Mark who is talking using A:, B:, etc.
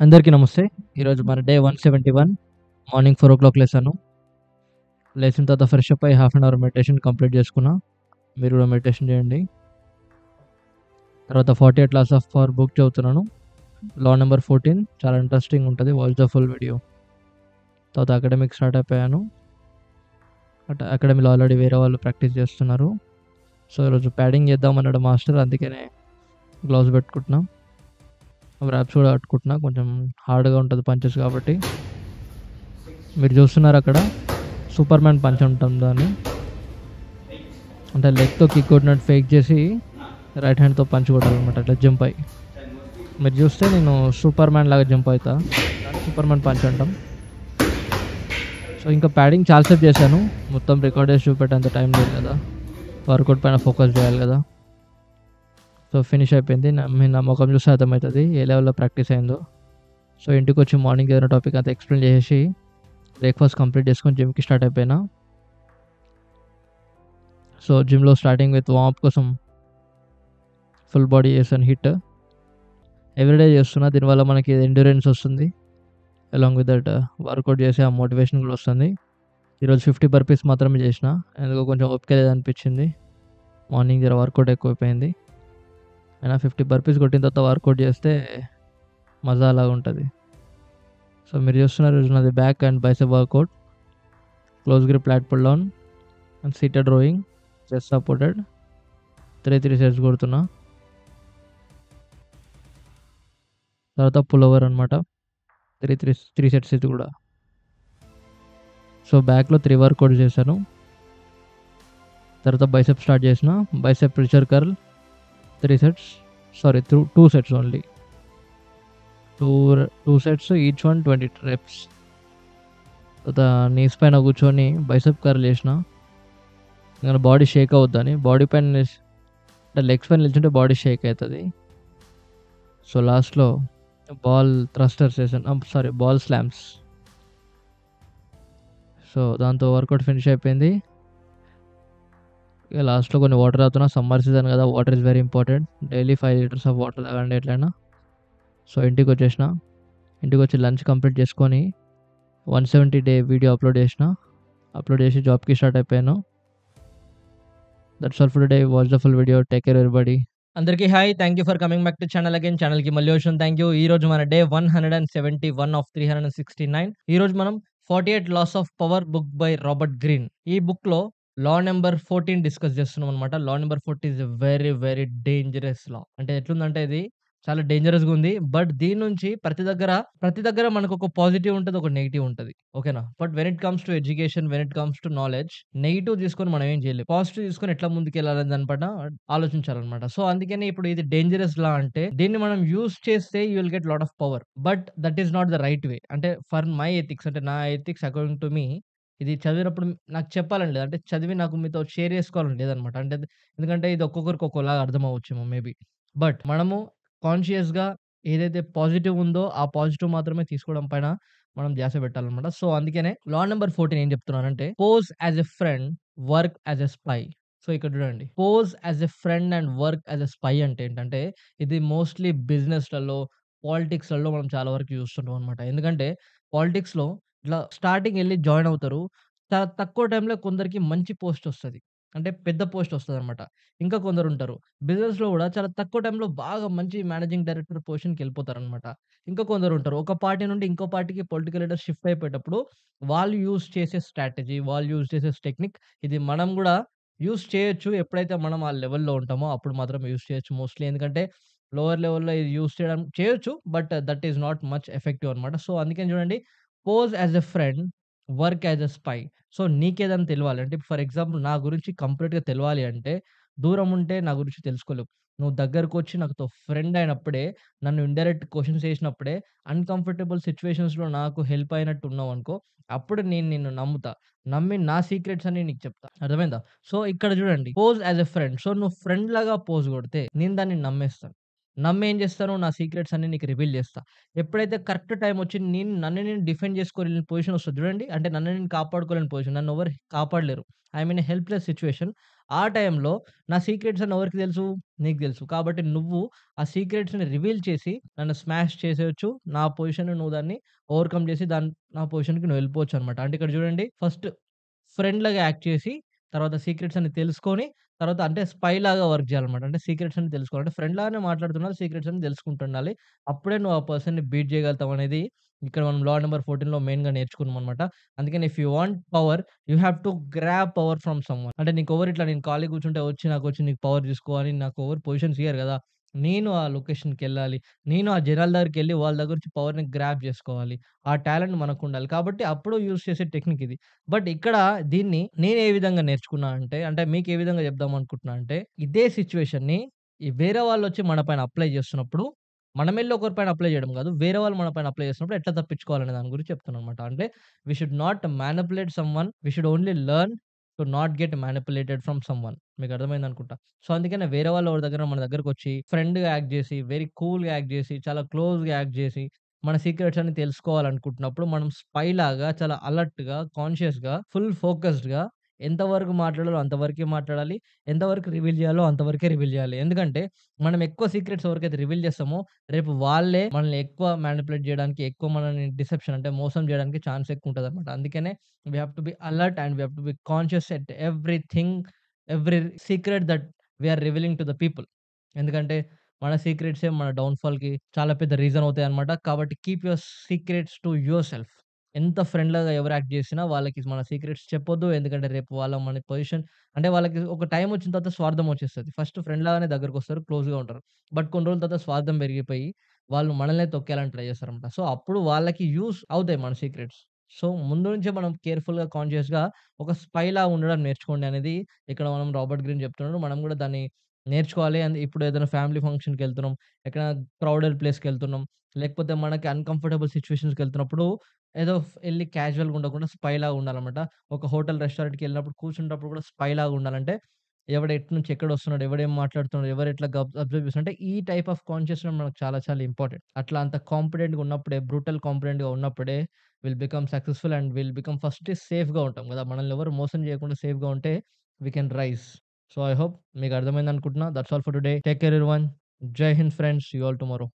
A: అందరికీ నమస్తే. ఈరోజు మన డే 171 మార్నింగ్ 4:00 లేసాను. లేచిన తర్వాత ఫ్రెష్ అప్ అయ్యి half an hour meditation complete చేసుకున్నా. మీరు కూడా మెడిటేషన్ చేయండి. తర్వాత 48 లాస్ ఆఫ్ పవర్ బుక్ చదువుతున్నాను. లా నెంబర్ 14 చాలా ఇంట్రెస్టింగ్ ఉంటుంది. Watch the full video. తర్వాత అకాడమిక్ స్టార్ట్ అయిపోయాను. అకాడమీలో ఆల్రెడీ వేరే వాళ్ళు ప్రాక్టీస్ చేస్తున్నారు. సో ఈరోజు ప్యాడింగ్ చేద్దామన్నాడు మాస్టర్, అందుకనే గ్లౌస్ పెట్టుకుంటున్నా. ర్యాప్స్ కూడా కట్టుకుంటున్నా. కొంచెం హార్డ్గా ఉంటుంది పంచెస్ కాబట్టి. మీరు చూస్తున్నారు అక్కడ సూపర్ మ్యాన్ పంచ్ ఉంటాం దాన్ని, అంటే లెగ్తో కిక్ కొట్టినట్టు ఫేక్ చేసి రైట్ హ్యాండ్తో పంచ్ కొట్టాలన్నమాట. అట్లా జంప్ అయ్యి మీరు చూస్తే నేను సూపర్ మ్యాన్ లాగా జంప్ అవుతా. సూపర్ మ్యాన్ పంచ్ అంటాం. సో ఇంకా ప్యాడింగ్ చాలాసేపు చేశాను. మొత్తం రికార్డ్ చేసి చూపెట్టేంత టైం లేదు కదా, వర్కౌట్ పైన ఫోకస్ చేయాలి కదా. సో ఫినిష్ అయిపోయింది. నా ముఖం చూస్తే అర్థమవుతుంది ఏ లెవెల్లో ప్రాక్టీస్ అయిందో. సో ఇంటికి వచ్చి మార్నింగ్ ఏదైనా టాపిక్ అంతా ఎక్స్ప్లెయిన్ చేసి బ్రేక్ఫాస్ట్ కంప్లీట్ చేసుకొని జిమ్కి స్టార్ట్ అయిపోయినా. సో జిమ్లో స్టార్టింగ్ విత్ వార్మప్ కోసం ఫుల్ బాడీ చేసాను హిట్. ఎవ్రీడే చేస్తున్నా, దీనివల్ల మనకి ఎండ్యూరెన్స్ వస్తుంది. అలాంగ్ విత్ దట్ వర్కౌట్ చేసి ఆ మోటివేషన్ కూడా వస్తుంది. ఈరోజు 50 బర్పీస్ మాత్రమే చేసిన, ఎందుకో కొంచెం ఓపిక లేదనిపించింది. మార్నింగ్ జర వర్కౌట్ ఎక్కువైపోయింది. అయినా 50 బర్పీస్ కొట్టిన తర్వాత వర్కౌట్ చేస్తే మజా అలాగా ఉంటుంది. సో మీరు చూస్తున్నారు నాది back and bicep workout. Close grip flat pull down and seated rowing, chest supported. 3 sets కొడుతున్నా. తర్వాత పుల్ ఓవర్ అనమాట. 3 సెట్స్ ఇది కూడా. సో బ్యాక్లో 3 వర్కౌట్ చేశాను. తర్వాత బైసెప్ స్టార్ట్ చేసిన. Bicep pressure curl 3 sets, sorry 2 sets only. 2 sets, each one 20 reps. తర్వాత నీస్ పైన కూర్చొని బైసెప్ కర్ల్ చేసిన. ఇంకా బాడీ షేక్ అవుద్దని, బాడీ పైన అంటే లెగ్స్ పైన నిల్చుంటే బాడీ షేక్ అవుతుంది. సో లాస్ట్లో బాల్ థ్రస్టర్స్ చేశాను, సారీ బాల్ స్లామ్స్. సో దాంతో వర్కౌట్ ఫినిష్ అయిపోయింది. ఇక లాస్ట్లో కొన్ని వాటర్ తాగుతున్నా. సమ్మర్ సీజన్ కదా, water is very important. Daily 5 litres of water తాగండి ఎట్లయినా. సో ఇంటికి వచ్చేసిన. ఇంటికి వచ్చి లంచ్ కంప్లీట్ చేసుకొని 170 డే వీడియో అప్లోడ్ చేసి జాబ్కి స్టార్ట్ అయిపోయాను. That's all for today. Watch the full video. Take care everybody. అందరికీ hi, thank you for coming back to channel again. ఛానల్కి మళ్ళీ వచ్చిన థ్యాంక్ యూ. ఈ రోజు మన డే 171 ఆఫ్ 369. ఈ రోజు మనం 48 laws of power book by Robert Greene. ఈ బుక్ లో లా నెంబర్ 14 డిస్కస్ చేస్తున్నాం అనమాట. Law number 14 is very very dangerous law. అంటే ఎట్లుందంటే ఇది చాలా డేంజరస్ గా ఉంది. బట్ దీని నుంచి ప్రతి దగ్గర మనకు ఒక పాజిటివ్ ఉంటది, ఒక నెగిటివ్ ఉంటది. ఓకేనా? But when it comes to education, when it comes to knowledge, negative తీసుకొని మనం ఏం చేయలేం. పాజిటివ్ తీసుకొని ఎట్లా ముందుకెళ్ళాలని దాని పైన ఆలోచించాలన్నమాట. సో అందుకని ఇప్పుడు ఇది డేంజరస్ లా అంటే దీన్ని మనం యూజ్ చేస్తే you will get lot of power. But that is not the right way. అంటే ఫర్ మై ఎథిక్స్, అంటే నా ఎథిక్స్ అకార్డింగ్ టు మీ, ఇది చదివినప్పుడు నాకు చెప్పాలని లేదు. అంటే చదివి నాకు మీతో షేర్ చేసుకోవాలని లేదనమాట. అంటే ఎందుకంటే ఇది ఒక్కొక్కరికి ఒక్కోలాగా అర్థం అవ్వచ్చేమో మేబీ. బట్ మనము కాన్షియస్‌గా ఏదైతే పాజిటివ్ ఉందో ఆ పాజిటివ్ మాత్రమే తీసుకోవడం పైన మనం ధ్యాస పెట్టాలన్నమాట. సో అందుకనే లా నంబర్ 14 ఏం చెప్తున్నానంటే, pose as a friend, work as a spy. So ఇక్కడ చూడండి, pose as a friend and work as a spy అంటే ఏంటంటే, ఇది మోస్ట్‌లీ బిజినెస్‌లలో, పాలిటిక్స్‌లలో మనం చాలా వరకు చూస్తుంటాం అనమాట. ఎందుకంటే పాలిటిక్స్‌లో ఇట్లా స్టార్టింగ్ ఎళ్లి జాయిన్ అవుతారు. చాలా తక్కువ టైంలో కొందరికి మంచి పోస్ట్ వస్తది. అంటే పెద్ద పోస్ట్ వస్తదనమాట. ఇంకా కొందరుంటారు బిజినెస్‌లో గూడా చాలా తక్కువ టైంలో బాగా మంచి మేనేజింగ్ డైరెక్టర్ పొజిషన్‌కెళ్ళిపోతారనమాట. ఇంకా కొందరుంటారు, ఒక పార్టీ నుండి ఇంకో పార్టీకి పొలిటికల్ లీడర్ షిఫ్ట్ అయిపోయేటప్పుడు వాళ్ళు యూజ్ చేసే స్ట్రాటజీ, వాళ్ళు యూజ్ చేసే టెక్నిక్, ఇది మనం గూడా యూజ్ చేయొచ్చు. ఎప్పుడైతే మనం ఆ లెవెల్‌లో ఉంటామో అప్పుడు మాత్రం యూజ్ చేయొచ్చు మోస్ట్‌లీ. ఎందుకంటే లోవర్ లెవెల్‌లో ఇది యూజ్ చేయొచ్చు. But that is not much effective అనమాట. సో అందుకని చూడండి, pose as a friend, work as a spy. So నీకేదైనా తెలవాలి అంటే, ఫర్ ఎగ్జాంపుల్ నా గురించి కంప్లీట్‌గా తెలవాలి అంటే, దూరం ఉంటే నా గురించి తెలుసుకోలేవు. నువ్వు దగ్గరకొచ్చి నాతో ఫ్రెండ్ అయినప్పుడే, నన్ను ఇండైరెక్ట్ క్వెషన్స్ ఏసినప్పుడే, అన్‌కంఫర్టబుల్ సిట్యుయేషన్స్‌లో నాకు హెల్ప్ అయినట్టు ఉన్నావనుకో, అప్పుడు నేను నిన్ను నమ్ముతా. నమ్మి నా సీక్రెట్స్ అన్నీ నీకు చెప్తా. అర్థమైందా? సో ఇక్కడ చూడండి, pose as a friend. So నువ్వు ఫ్రెండ్ లాగా పోజ్ కొడితే నేను దాన్ని నమ్మేస్తాను. నమ్మేం జేస్తాను, నా సీక్రెట్స్ అన్నీ నీకు రివీల్ జేస్తా. ఎప్పుడైతే కరెక్ట్ టైమొచ్చి నన్ను నేను డిఫెండ్ జేసుకోలేని పొజిషన్ ఒస్తది జూడండి. అంటే నన్ను నేను కాపాడుకోలేని పొజిషన్. నన్నెవరు కాపాడలేరు. I am in a helpless situation. ఆ టైంలో నా సీక్రెట్స్ అన్ని ఎవరికి తెలుసు? నీకు తెలుసు. కాబట్టి నువ్వు ఆ సీక్రెట్స్‌ని రివీల్ చేసి నన్ను స్మాష్ చేసేయొచ్చు. నా పొజిషన్‌ని నువ్వు దాన్ని ఓవర్‌కమ్ జేసి నా పొజిషన్‌కి నువ్వు వెళ్ళిపోవచ్చనమాట. అంటే ఇక్కడ జూడండి, ఫస్ట్ ఫ్రెండ్‌లాగా యాక్ట్ చేసి, తర్వాత సీక్రెట్స్ అన్ని తెలుసుకొని, తర్వాత అంటే స్పైలాగా వర్క్ జేయాలన్నమాట. అంటే సీక్రెట్స్ అన్ని తెలుసుకోవాలి. అంటే ఫ్రెండ్ లాగానే మాట్లాడుతున్నారు. సీక్రెట్స్ అన్ని తెలుసుకుంటుండాలి. అప్పుడే నువ్వు ఆ పర్సన్‌ని బీట్ చేయగలుగుతావనేది ఇక్కడ మనం లా నంబర్ 14లో మెయిన్‌గా నేర్చుకున్నామన్నమాట. అందుకని if you want power, you have to grab power from someone. అంటే నీకెవరు ఇట్లా నేను ఖాళీగా కూర్చుంటే వచ్చి నాకొచ్చి నీకు పవర్ తీసుకో అని నాకెవరు పొజిషన్స్ ఇయ్యరు గదా! నేను ఆ లొకేషన్‌కెళ్ళాలి. నేను ఆ జనాల దగ్గరికెళ్ళి వాళ్ళ దగ్గర నుంచి పవర్‌ని గ్రాబ్ జేసుకోవాలి. ఆ టాలెంట్ మనకుండాలి. కాబట్టి అప్పుడు యూజ్ చేసే టెక్నిక్ ఇది. బట్ ఇక్కడ దీన్ని నేను ఏ విధంగా నేర్చుకున్నా అంటే, అంటే మీకు ఏ విధంగా చెప్దామనుకుంటున్నా అంటే, ఇదే సిట్యుయేషన్‌ని వేరే వాళ్ళొచ్చి మన పైన అప్లై చేస్తున్నప్పుడు, మనమెళ్లి ఒకరి పైన అప్లై చేయడం కాదు. వేరే వాళ్ళు మన పైన అప్లై చేస్తున్నప్పుడు ఎట్లా తప్పించుకోవాలనే దాని గురించి చెప్తున్నానన్నమాట. అంటే we should not manipulate someone. We should only learn to not get manipulated from someone. మీకు అర్థమైందనుకుంటా. సో, అందుకనే వేరే వాళ్ళు ఎవరి దగ్గర మన దగ్గరకొచ్చి ఫ్రెండ్‌గా యాక్ట్ జేసి, వెరీ కూల్‌గా యాక్ట్ జేసి, చాలా క్లోజ్‌గా యాక్ట్ జేసి మన సీక్రెట్స్ అన్ని తెలుసుకోవాలనుకుంటున్నప్పుడు మనం స్పైలాగా చాలా అలర్ట్‌గా, కాన్షియస్‌గా, ఫుల్ ఫోకస్డ్‌గా ఎంతవరకు మాట్లాడాలో అంతవరకే మాట్లాడాలి. ఎంతవరకు రివీల్ చేయాలో అంతవరకే రివీల్ చేయాలి. ఎందుకంటే మనం ఎక్కువ సీక్రెట్స్ ఎవరికైతే రివీల్ చేస్తామో రేపు వాళ్ళే మనల్ని ఎక్కువ మానిప్యులేట్ చేయడానికి, ఎక్కువ మనల్ని డిసెప్షన్ అంటే మోసం చేయడానికి ఛాన్స్ ఎక్కువుంటదనమాట. అందుకనే we have to be alert and we have to be conscious at everything, every secret that we are revealing to the people. ఎందుకంటే మన సీక్రెట్సే మన డౌన్‌ఫాల్‌కి చాలా పెద్ద రీజన్ అవుతాయన్నమాట. కాబట్టి keep your secrets to yourself. ఎంత ఫ్రెండ్‌లాగా ఎవరు యాక్ట్ చేసినా వాళ్ళకి మన సీక్రెట్స్ చెప్పొద్దు. ఎందుకంటే రేపు వాళ్ళ మన పొజిషన్ అంటే వాళ్ళకి ఒక టైమ్ వచ్చిన తర్వాత స్వార్థం వచ్చేస్తది. ఫస్ట్ ఫ్రెండ్ లాగానే దగ్గరకొస్తారు. క్లోజ్‌గా ఉంటారు. బట్ కొన్ని రోజుల తర్వాత స్వార్థం పెరిగిపోయి వాళ్ళు మనల్నే తొక్కేయాలని ట్రై చేస్తారన్నమాట. సో, అప్పుడు వాళ్ళకి యూజ్ అవుతాయి మన సీక్రెట్స్. సో, ముందు నుంచే మనం కేర్‌ఫుల్‌గా, కాన్షియస్‌గా ఒక స్పైలా ఉండడం నేర్చుకోండి అనేది ఇక్కడ మనం రాబర్ట్ గ్రీన్ చెప్తున్నాడు. మనం కూడా దాన్ని నేర్చుకోవాలి. అండ్ ఇప్పుడు ఏదైనా ఫ్యామిలీ ఫంక్షన్‌కెళ్తున్నాం, ఎక్కడైనా క్రౌడెడ్ ప్లేస్‌కెళ్తున్నాం, లేకపోతే మనకి అన్‌కంఫర్టబుల్ సిట్యుయేషన్స్‌కెళ్తున్నప్పుడు ఏదో ఎళ్లి క్యాజువల్‌గా ఉండకుండా స్పైలాగా ఉండాలన్నమాట. ఒక హోటల్, రెస్టారెంట్‌కెళ్ళినప్పుడు కూర్చునేటప్పుడు కూడా స్పైలాగా ఉండాలంటే ఎవడు ఎటు నుంచి ఎక్కడొస్తున్నాడు, ఎవడేం మాట్లాడుతున్నాడు, ఎవరెట్లా అబ్జర్వ్ చేస్తున్నారు అంటే ఈ టైప్ ఆఫ్ కాన్షియస్‌నెస్ మనకు చాలా చాలా ఇంపార్టెంట్. అట్లా అంత కాంపిడెంట్‌గా ఉన్నప్పుడే, బ్రూటల్ కాంపిడెంట్‌గా ఉన్నప్పుడే become successful and become first సేఫ్‌గా ఉంటాం గదా! మనల్ని ఎవరు మోసం చేయకుండా సేఫ్‌గా ఉంటే we can rise. So, I hope మీకు అర్థమైందనుకుంటున్నా. That's all for today. Take care everyone. జై హింద్ friends. See you all tomorrow.